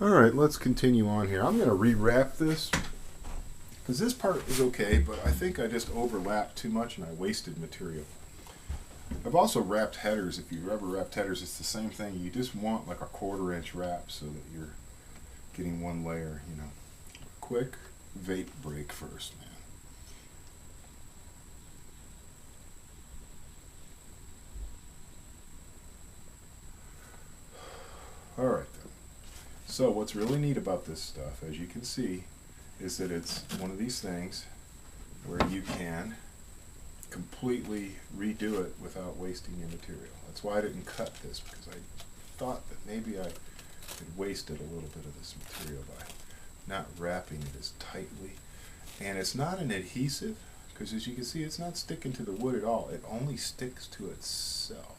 Alright, let's continue on here. I'm going to rewrap this because this part is okay, but I think I just overlapped too much and I wasted material. I've also wrapped headers. If you've ever wrapped headers, it's the same thing. You just want like a 1/4 inch wrap so that you're getting one layer, you know. Quick vape break first, man. Alright then. So what's really neat about this stuff, as you can see, is that it's one of these things where you can completely redo it without wasting your material. That's why I didn't cut this, because I thought that maybe I had wasted a little bit of this material by not wrapping it as tightly. And it's not an adhesive, because as you can see, it's not sticking to the wood at all. It only sticks to itself.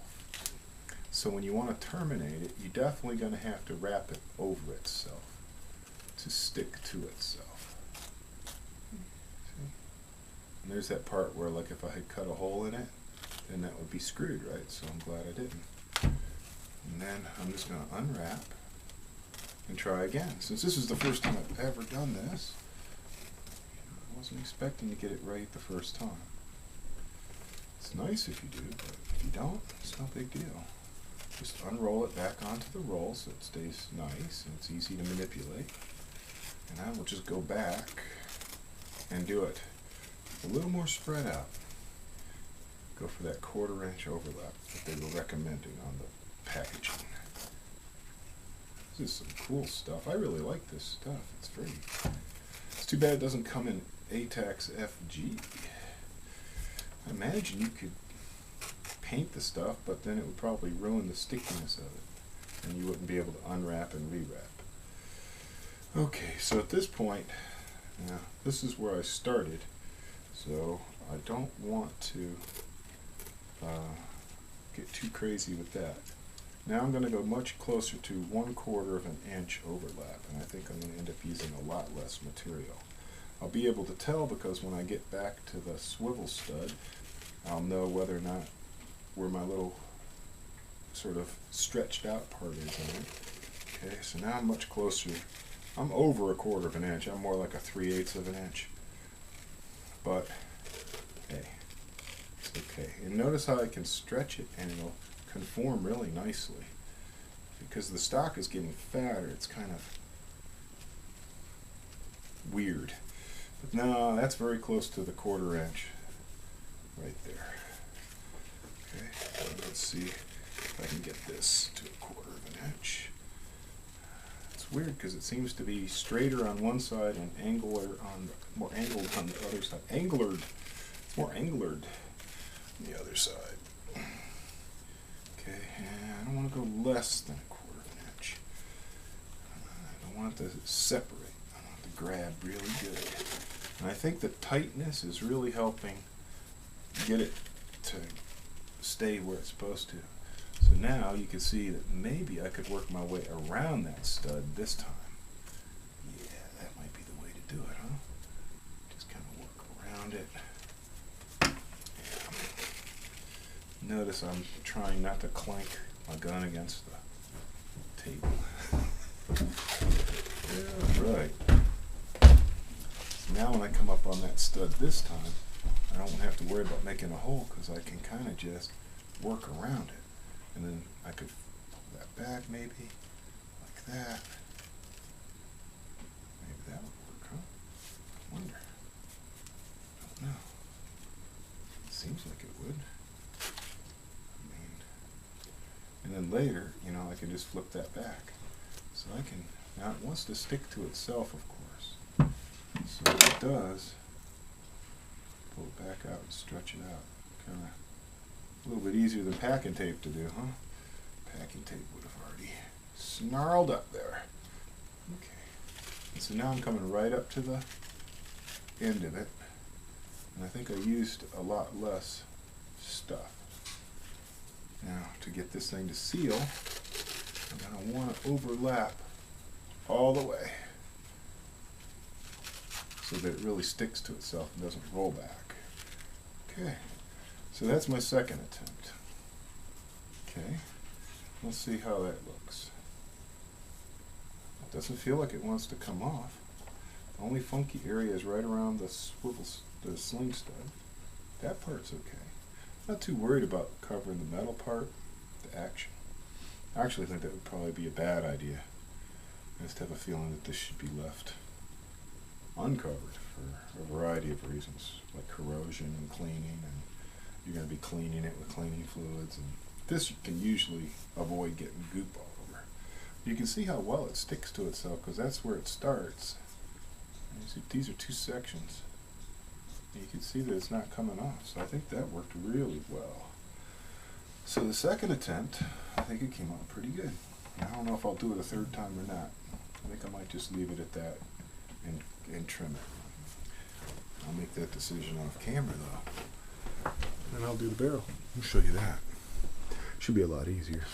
So when you want to terminate it, you're definitely going to have to wrap it over itself to stick to itself. See? And there's that part where, like, if I had cut a hole in it, then that would be screwed, right? So I'm glad I didn't. And then I'm just going to unwrap and try again. Since this is the first time I've ever done this, I wasn't expecting to get it right the first time. It's nice if you do, but if you don't, it's no big deal. Just unroll it back onto the roll so it stays nice and it's easy to manipulate. And I will just go back and do it a little more spread out. Go for that 1/4 inch overlap that they were recommending on the packaging. This is some cool stuff. I really like this stuff. It's too bad it doesn't come in ATAX FG. I imagine you could paint the stuff, but then it would probably ruin the stickiness of it, and you wouldn't be able to unwrap and rewrap. Okay, so at this point, now this is where I started, so I don't want to get too crazy with that. Now I'm going to go much closer to 1/4 inch overlap, and I think I'm going to end up using a lot less material. I'll be able to tell because when I get back to the swivel stud, I'll know whether or not where my little sort of stretched out part is on it. Okay, so now I'm much closer. I'm over a 1/4 inch. I'm more like a 3/8 inch. But hey, it's okay. And notice how I can stretch it and it'll conform really nicely. Because the stock is getting fatter, it's kind of weird. But no, that's very close to the 1/4 inch right there. Okay, so let's see if I can get this to a 1/4 inch. It's weird because it seems to be straighter on one side and more angled on the other side. It's more anglered on the other side. Okay, and I don't want to go less than a 1/4 inch. I don't want it to separate. I want it to grab really good. And I think the tightness is really helping get it to stay where it's supposed to. So now you can see that maybe I could work my way around that stud this time. Yeah, that might be the way to do it, huh? Just kind of work around it. Yeah. Notice I'm trying not to clank my gun against the table. Yeah, right. So now when I come up on that stud this time, I don't have to worry about making a hole because I can kind of just work around it. And then I could pull that back maybe, like that. Maybe that would work, huh? I wonder. I don't know. It seems like it would. I mean, and then later, you know, I can just flip that back. So I can, now it wants to stick to itself, of course. So what it does, pull it back out and stretch it out. Kind of a little bit easier than packing tape to do, huh? Packing tape would have already snarled up there. Okay. And so now I'm coming right up to the end of it. And I think I used a lot less stuff. Now, to get this thing to seal, I'm going to want to overlap all the way so that it really sticks to itself and doesn't roll back. Okay, so that's my second attempt. Okay, let's see how that looks. Doesn't feel like it wants to come off. The only funky area is right around the the sling stud. That part's okay. Not too worried about covering the metal part, the action. I actually think that would probably be a bad idea. I just have a feeling that this should be left uncovered for a variety of reasons, like corrosion and cleaning, and you're going to be cleaning it with cleaning fluids, and this you can usually avoid getting goop all over. You can see how well it sticks to itself because that's where it starts. And you see, these are two sections. And you can see that it's not coming off, so I think that worked really well. So the second attempt, I think it came out pretty good. I don't know if I'll do it a third time or not. I think I might just leave it at that and trim it. I'll make that decision off camera though. And I'll do the barrel. I'll show you that. Should be a lot easier.